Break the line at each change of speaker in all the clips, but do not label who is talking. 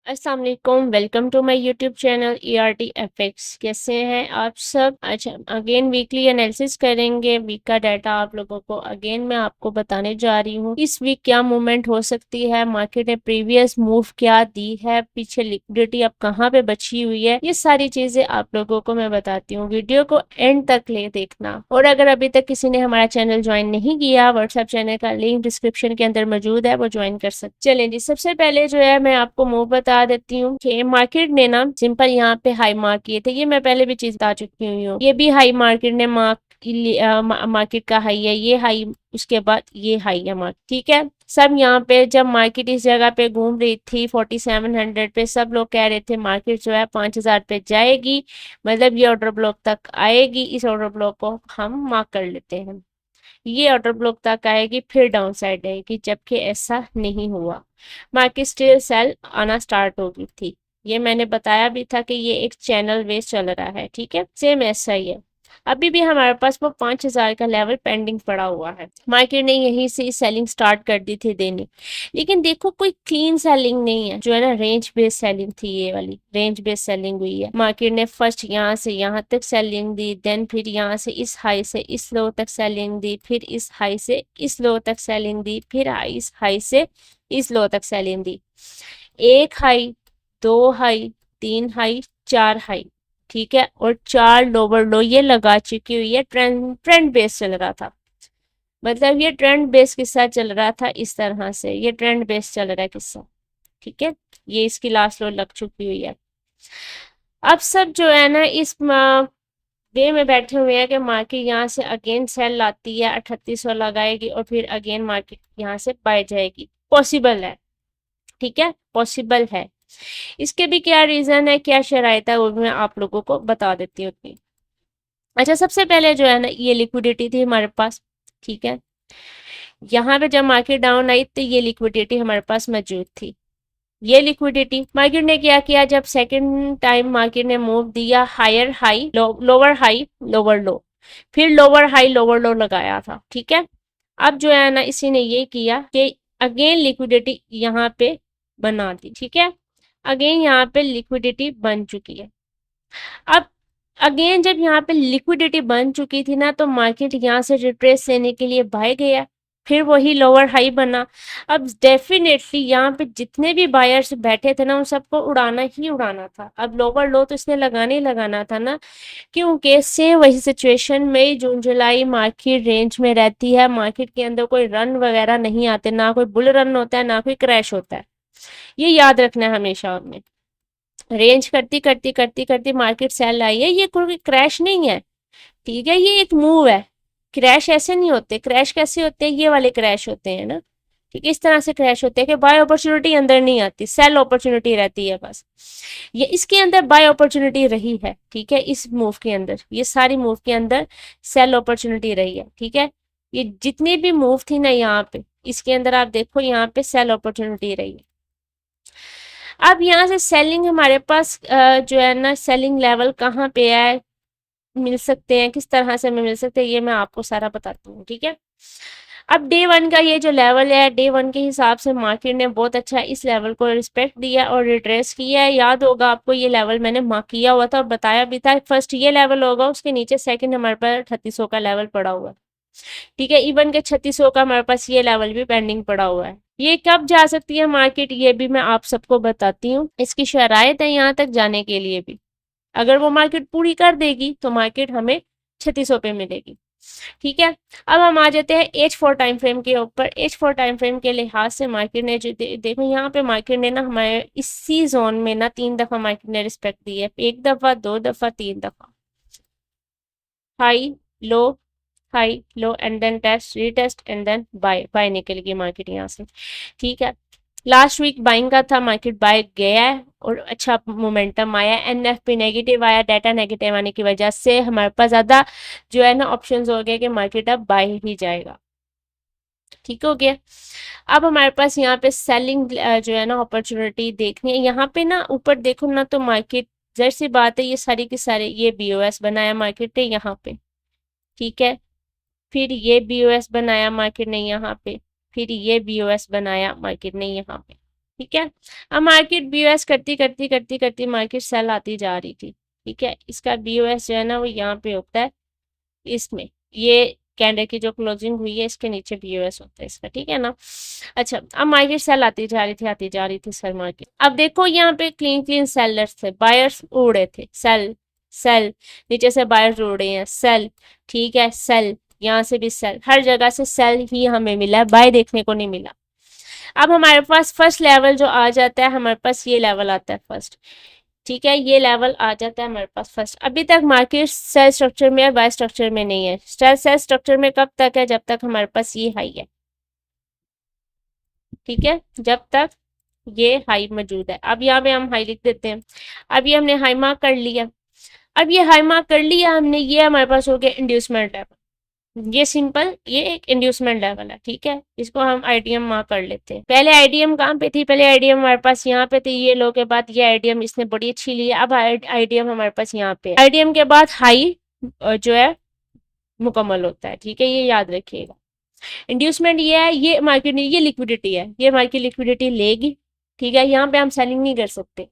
अस्सलाम वालेकुम, welcome to my YouTube channel ERT FX। कैसे हैं आप सब? आज हम अगेन वीकली एनालिसिस करेंगे। वीक का डाटा आप लोगों को अगेन मैं आपको बताने जा रही हूँ। इस वीक क्या मूवमेंट हो सकती है, मार्केट ने प्रीवियस मूव क्या दी है, पीछे लिक्विडिटी अब कहाँ पे बची हुई है, ये सारी चीजें आप लोगों को मैं बताती हूँ। वीडियो को एंड तक ले देखना। और अगर अभी तक किसी ने हमारा चैनल ज्वाइन नहीं किया, व्हाट्सएप चैनल का लिंक डिस्क्रिप्शन के अंदर मौजूद है, वो ज्वाइन कर सकते। चलें जी, सबसे पहले जो है मैं आपको मूव बता देती हूँ कि मार्केट ने ना सिंपल यहाँ पे हाई मार्क किए थे। ये मैं पहले भी चीज बता चुकी हूँ। ये भी हाई मार्केट ने मार्केट का हाई है, ये हाई, उसके बाद ये हाई है मार्केट। ठीक है, सब यहाँ पे जब मार्केट इस जगह पे घूम रही थी 4700 पे, सब लोग कह रहे थे मार्केट जो है 5000 पे जाएगी, मतलब ये ऑर्डर ब्लॉक तक आएगी। इस ऑर्डर ब्लॉक को हम मार्क कर लेते हैं। ये ऑर्डर ब्लॉक तक आएगी, फिर डाउन साइड आएगी, जबकि ऐसा नहीं हुआ। मार्केट स्टिल सेल आना स्टार्ट हो गई थी। ये मैंने बताया भी था कि ये एक चैनल वेज चल रहा है। ठीक है, सेम ऐसा ही है। अभी भी हमारे पास वो 5000 का लेवल पेंडिंग पड़ा हुआ है। मार्केट ने यहीं से सेलिंग स्टार्ट कर दी थी देनी, लेकिन देखो कोई क्लीन सेलिंग नहीं है। जो है ना, रेंज बेस्ड सेलिंग थी, ये वाली रेंज बेस्ड सेलिंग हुई है। मार्केट ने फर्स्ट यहाँ से यहाँ तक सेलिंग दी, देन फिर यहाँ से इस हाई से इस लो तक सेलिंग दी, फिर इस हाई से इस लो तक सेलिंग दी, फिर इस हाई से इस लो तक सेलिंग दी। एक हाई, दो हाई, तीन हाई, चार हाई। ठीक है, और चार लोअर लो ये लगा चुकी हुई है। ट्रेंड ट्रेंड बेस चल रहा था, मतलब ये ट्रेंड बेस किस्सा चल रहा था इस तरह से। ये ट्रेंड बेस चल रहा है किस्सा। ठीक है, ये इसकी लास्ट लो लग चुकी हुई है। अब सब जो है ना इस वे में बैठे हुए हैं कि मार्केट यहाँ से अगेन सेल लाती है, 3800 लगाएगी और फिर अगेन मार्केट यहाँ से बाय जाएगी। पॉसिबल है, ठीक है, पॉसिबल है। इसके भी क्या रीजन है, क्या शराइत है, वो मैं आप लोगों को बता देती हूँ उतनी। अच्छा, सबसे पहले जो है ना ये लिक्विडिटी थी हमारे पास। ठीक है, यहाँ पे जब मार्केट डाउन आई तो ये लिक्विडिटी हमारे पास मौजूद थी। ये लिक्विडिटी मार्केट ने क्या किया, जब सेकंड टाइम मार्केट ने मूव दिया, higher high lower high lower low, फिर लोअर हाई लोअर लो लगाया था। ठीक है, अब जो है ना इसी ने ये किया कि अगेन लिक्विडिटी यहाँ पे बना दी। ठीक है, अगेन यहाँ पे लिक्विडिटी बन चुकी है। अब अगेन जब यहाँ पे लिक्विडिटी बन चुकी थी ना, तो मार्केट यहाँ से रिट्रेस लेने के लिए बाय गया, फिर वही लोअर हाई बना। अब डेफिनेटली यहाँ पे जितने भी बायर्स बैठे थे ना, उन सबको उड़ाना ही उड़ाना था। अब लोअर लो तो इसने लगाने ही लगाना था ना, क्योंकि सेम वही सिचुएशन मई जून जुलाई मार्केट रेंज में रहती है। मार्केट के अंदर कोई रन वगैरह नहीं आते, ना कोई बुल रन होता है ना कोई क्रैश होता है। ये याद रखना है हमेशा। हमने रेंज करती करती करती करती मार्केट सेल आई है, ये कोई क्रैश नहीं है। ठीक है, ये एक मूव है। क्रैश ऐसे नहीं होते। क्रैश कैसे होते हैं, ये वाले क्रैश होते हैं ना। ठीक है, इस तरह से क्रैश होते हैं कि बाय अपॉर्चुनिटी अंदर नहीं आती, सेल अपॉर्चुनिटी रहती है बस। ये इसके अंदर बाय अपॉर्चुनिटी रही है। ठीक है, इस मूव के अंदर, ये सारी मूव के अंदर सेल अपॉर्चुनिटी रही है। ठीक है, ये जितनी भी मूव थी ना यहाँ पे, इसके अंदर आप देखो यहाँ पे सेल अपॉर्चुनिटी रही है। अब यहाँ से सेलिंग हमारे पास जो है ना, सेलिंग लेवल कहाँ पे है, मिल सकते हैं, किस तरह से हमें मिल सकते हैं, ये मैं आपको सारा बताती हूँ। ठीक है, अब डे वन का ये जो लेवल है, डे वन के हिसाब से मार्केट ने बहुत अच्छा इस लेवल को रिस्पेक्ट दिया और रिट्रेस किया है। याद होगा आपको, ये लेवल मैंने मार्क किया हुआ था और बताया भी था। फर्स्ट ये लेवल होगा, उसके नीचे सेकंड हमारे पास 3800 का लेवल पड़ा हुआ है। ठीक है, इवन के 3600 का हमारे पास ये लेवल भी पेंडिंग पड़ा हुआ है। ये कब जा सकती है मार्केट, ये भी मैं आप सबको बताती हूँ। इसकी शराइत है यहाँ तक जाने के लिए भी। अगर वो मार्केट पूरी कर देगी तो मार्केट हमें 3600 पे मिलेगी। ठीक है, अब हम आ जाते हैं H4 टाइम फ्रेम के ऊपर। H4 टाइम फ्रेम के लिहाज से मार्केट ने जो देखो यहाँ पे मार्केट ने ना हमारे इसी जोन में ना 3 दफा मार्केट ने रिस्पेक्ट दी है। 1 दफा, 2 दफा, 3 दफा। High low, high low, and then test, retest, and then buy. Buy निकल गई मार्केट यहाँ से। ठीक है, लास्ट वीक बाइंग का था, मार्केट बाय गया है और अच्छा मोमेंटम आया। एनएफपी नेगेटिव आया, डाटा नेगेटिव आने की वजह से हमारे पास ज्यादा जो है ना ऑप्शंस हो गए कि मार्केट अब बाय ही जाएगा। ठीक हो गया। अब हमारे पास यहाँ पे सेलिंग जो है ना अपॉर्चुनिटी देखनी है। यहाँ पे ना ऊपर देखो ना, तो मार्केट जैसी सी बात है, ये सारी की सारी ये बीओएस बनाया मार्केट ने यहाँ पे। ठीक है, फिर ये बीओएस बनाया मार्केट ने यहाँ पे, फिर ये बीओएस बनाया मार्केट ने यहाँ पे। ठीक है। अब मार्केट बीओएस करती करती करती करती मार्केट सेल आती जा रही थी। ठीक है, इसका बीओएस जो है ना वो यहाँ पे होता है, इसमें ये कैंडल की जो क्लोजिंग हुई है इसके नीचे बीओएस होता है इसका। ठीक है ना। अच्छा, अब मार्केट सेल आती जा रही थी, आती जा रही थी सेल मार्केट। अब देखो यहाँ पे क्लीन क्लीन सेलर्स थे, बायर्स उड़े थे, सेल सेल, नीचे से बायर्स उड़े हैं, सेल। ठीक है, सेल, यहाँ से भी सेल, हर जगह से सेल ही हमें मिला है, बाय देखने को नहीं मिला। अब हमारे पास फर्स्ट लेवल जो आ जाता है, हमारे पास ये लेवल आता है फर्स्ट। ठीक है, ये लेवल आ जाता है हमारे पास फर्स्ट। अभी तक मार्केट सेल स्ट्रक्चर में है, बाय स्ट्रक्चर में नहीं है। सेल स्ट्रक्चर में कब तक है? जब तक हमारे पास ये हाई है। ठीक है, जब तक ये हाई मौजूद है। अब यहाँ पे हम हाई लिख देते हैं। अब ये हमने हाई मार्क कर लिया। अब ये हाई मार्क कर लिया हमने, ये हमारे पास हो गया इंड्यूसमेंट लेवल। ये सिंपल, ये एक इंड्यूसमेंट लेवल है। ठीक है, इसको हम आईडीएम मार्क कर लेते हैं। पहले आईडीएम कहाँ पे थी? पहले आईडीएम हमारे पास यहाँ पे थी, ये लो के बाद ये आईडीएम इसने बड़ी अच्छी ली है। अब आईडीएम हमारे पास यहाँ पे, आईडीएम के बाद हाई जो है मुकम्मल होता है। ठीक है, ये याद रखिएगा। इंड्यूसमेंट ये है, ये मार्केट, ये लिक्विडिटी है, ये मार्केट लिक्विडिटी लेगी। ठीक है, यहाँ पे हम सेलिंग नहीं कर सकते,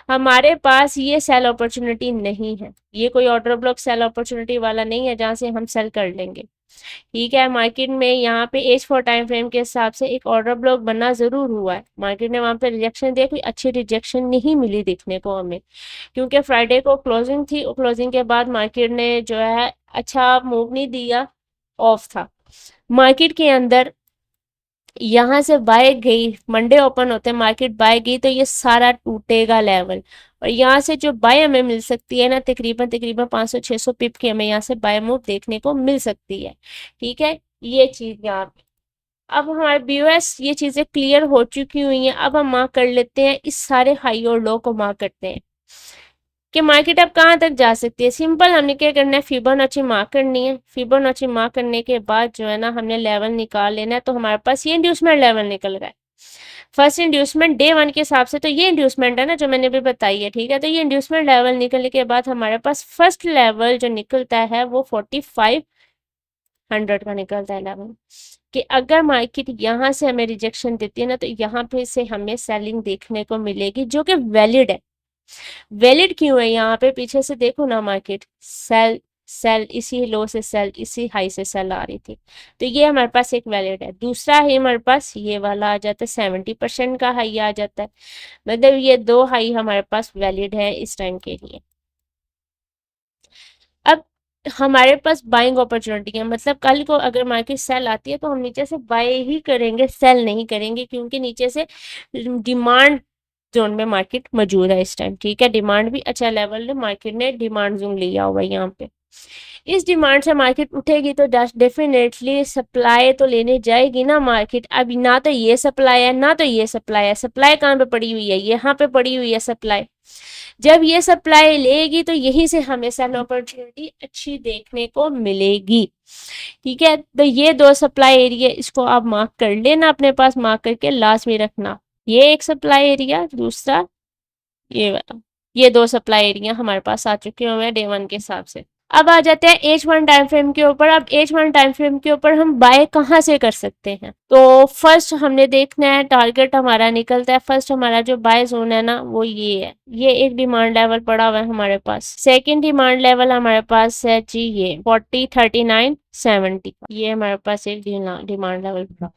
हमारे पास ये सेल अपॉर्चुनिटी नहीं है, ये कोई ऑर्डर ब्लॉक सेल अपॉर्चुनिटी वाला नहीं है जहां से हम सेल कर लेंगे। ठीक है, मार्केट में यहाँ पे H4 टाइम फ्रेम के हिसाब से एक ऑर्डर ब्लॉक बनना जरूर हुआ है। मार्केट ने वहां पे रिजेक्शन दिया, कोई अच्छी रिजेक्शन नहीं मिली देखने को हमें, क्योंकि फ्राइडे को क्लोजिंग थी, क्लोजिंग के बाद मार्केट ने जो है अच्छा मूव नहीं दिया, ऑफ था मार्केट के अंदर। यहाँ से बाय गई, मंडे ओपन होते मार्केट बाय गई तो ये सारा टूटेगा लेवल, और यहाँ से जो बाय हमें मिल सकती है ना, तकरीबन तकरीबन 500-600 पिप की हमें यहाँ से बाय मूव देखने को मिल सकती है। ठीक है, ये चीज यहाँ पे। अब हमारे बीओएस ये चीजें क्लियर हो चुकी हुई हैं। अब हम मार्क कर लेते हैं, इस सारे हाई और लो को मार्क करते हैं कि मार्केट अब कहाँ तक जा सकती है। सिंपल, हमने क्या करना है, फिबोनाची मार्क करनी है। फिबोनाची मार्क करने के बाद जो है ना हमने लेवल निकाल लेना है। तो हमारे पास ये इंड्यूसमेंट लेवल निकल रहा है, फर्स्ट इंड्यूसमेंट डे 1 के हिसाब से, तो ये इंड्यूसमेंट है ना जो मैंने भी बताई है। ठीक है, तो ये इंड्यूसमेंट लेवल निकलने के बाद हमारे पास फर्स्ट लेवल जो निकलता है वो 4500 का निकलता है लेवल, कि अगर मार्केट यहाँ से हमें रिजेक्शन देती है ना तो यहाँ पे से हमें सेलिंग देखने को मिलेगी, जो कि वैलिड है। वैलिड क्यों है? यहाँ पे पीछे से देखो ना, मार्केट सेल सेल, इसी लो से सेल, इसी हाई से सेल आ रही थी, तो ये हमारे पास एक वैलिड है। दूसरा है हमारे पास ये वाला आ जाता है, 70% का हाई आ जाता है, मतलब ये दो हाई हमारे पास वैलिड है इस टाइम के लिए। अब हमारे पास बाइंग अपॉर्चुनिटी है, मतलब कल को अगर मार्केट सेल आती है तो हम नीचे से बाय ही करेंगे, सेल नहीं करेंगे, क्योंकि नीचे से डिमांड जोन में मार्केट मौजूद है इस टाइम। ठीक है, डिमांड भी अच्छा लेवल है, मार्केट ने डिमांड जोन लिया हुआ है यहाँ पे। इस डिमांड से मार्केट उठेगी तो डेफिनेटली सप्लाई तो लेने जाएगी ना मार्केट। अब ना तो ये सप्लाई है ना तो ये सप्लाई है, सप्लाई कहाँ पे पड़ी हुई है? यहाँ पे पड़ी हुई है सप्लाई। जब ये सप्लाई लेगी तो यहीं से हमें सेल अपॉर्चुनिटी अच्छी देखने को मिलेगी। ठीक है, तो ये दो सप्लाई एरिया, इसको आप मार्क कर लेना अपने पास, मार्क करके लास्ट में रखना। ये एक सप्लाई एरिया, दूसरा ये वाला, ये दो सप्लाई एरिया हमारे पास आ चुके हुए हैं डे 1 के हिसाब से। अब आ जाते हैं H1 टाइम फ्रेम के ऊपर। अब H1 टाइम फ्रेम के ऊपर हम बाय कहाँ से कर सकते हैं? तो फर्स्ट हमने देखना है, टारगेट हमारा निकलता है, फर्स्ट हमारा जो बाय जोन है ना वो ये है, ये एक डिमांड लेवल पड़ा हुआ है हमारे पास। सेकंड डिमांड लेवल हमारे पास है जी ये 403970 का, ये हमारे पास एक डिमांड लेवल पड़ा,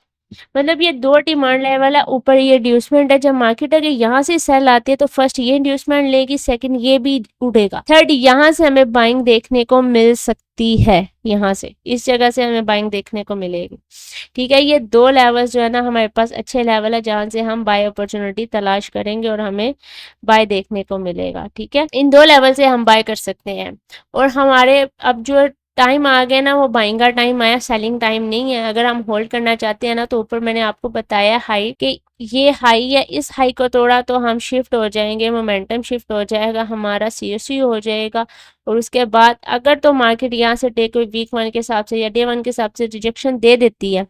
मतलब ये दो डिमांड लेवल है। ऊपर ये इंड्यूसमेंट है, जब मार्केट अगर यहाँ से सेल आती है तो फर्स्ट ये इंड्यूसमेंट लेगी, सेकंड ये भी उड़ेगा, थर्ड यहाँ से हमें बाइंग देखने को मिल सकती है, यहाँ से इस जगह से हमें बाइंग देखने को मिलेगी। ठीक है, ये दो लेवल्स जो है ना हमारे पास अच्छे लेवल है जहां से हम बाय अपॉर्चुनिटी तलाश करेंगे और हमें बाय देखने को मिलेगा। ठीक है, इन दो लेवल से हम बाय कर सकते हैं। और हमारे अब जो टाइम आ गया ना वो बाइंग का टाइम आया, सेलिंग टाइम नहीं है। अगर हम होल्ड करना चाहते हैं ना तो ऊपर मैंने आपको बताया हाई कि ये हाई है, इस हाई को तोड़ा तो हम शिफ्ट हो जाएंगे, मोमेंटम शिफ्ट हो जाएगा, हमारा CSU हो जाएगा। और उसके बाद अगर तो मार्केट यहाँ से डे कोई वीक 1 के हिसाब से या डे 1 के हिसाब से रिजेक्शन दे देती है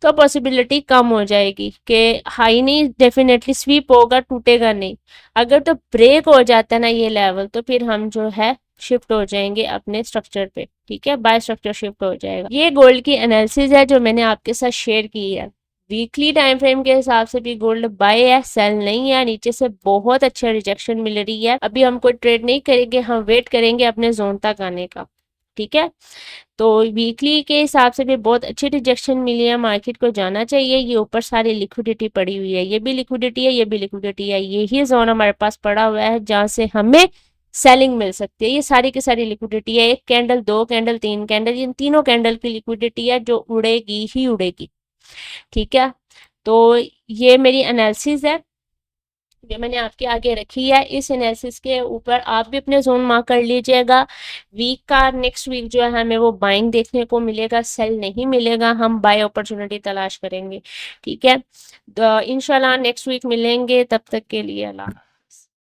तो पॉसिबिलिटी कम हो जाएगी कि हाई नहीं, डेफिनेटली स्वीप होगा, टूटेगा नहीं। अगर तो ब्रेक हो जाता है ना ये लेवल तो फिर हम जो है शिफ्ट हो जाएंगे अपने स्ट्रक्चर पे। ठीक है, बाय स्ट्रक्चर शिफ्ट हो जाएगा। ये गोल्ड की एनालिसिस है जो मैंने आपके साथ शेयर की है। वीकली टाइम फ्रेम के हिसाब से भी गोल्ड बाय है, सेल नहीं है। नीचे से बहुत अच्छा रिजेक्शन मिल रही है। अभी हम कोई ट्रेड नहीं करेंगे, हम वेट करेंगे अपने जोन तक आने का। ठीक है, तो वीकली के हिसाब से भी बहुत अच्छी रिजेक्शन मिली है, मार्केट को जाना चाहिए। ये ऊपर सारी लिक्विडिटी पड़ी हुई है, ये भी लिक्विडिटी है, ये भी लिक्विडिटी है। यही जोन हमारे पास पड़ा हुआ है जहां से हमें सेलिंग मिल सकती है। ये सारी की सारी लिक्विडिटी है, एक कैंडल, दो कैंडल, तीन कैंडल, इन तीनों कैंडल की लिक्विडिटी है जो उड़ेगी ही उड़ेगी। ठीक है, तो ये मेरी एनालिसिस है, ये मैंने आपके आगे रखी है। इस एनालिसिस के ऊपर आप भी अपने जोन मार्क कर लीजिएगा। वीक का नेक्स्ट वीक जो है हमें वो बाइंग देखने को मिलेगा, सेल नहीं मिलेगा, हम बाय अपॉर्चुनिटी तलाश करेंगे। ठीक है, तो इंशाल्लाह नेक्स्ट वीक मिलेंगे, तब तक के लिए अल्लाह।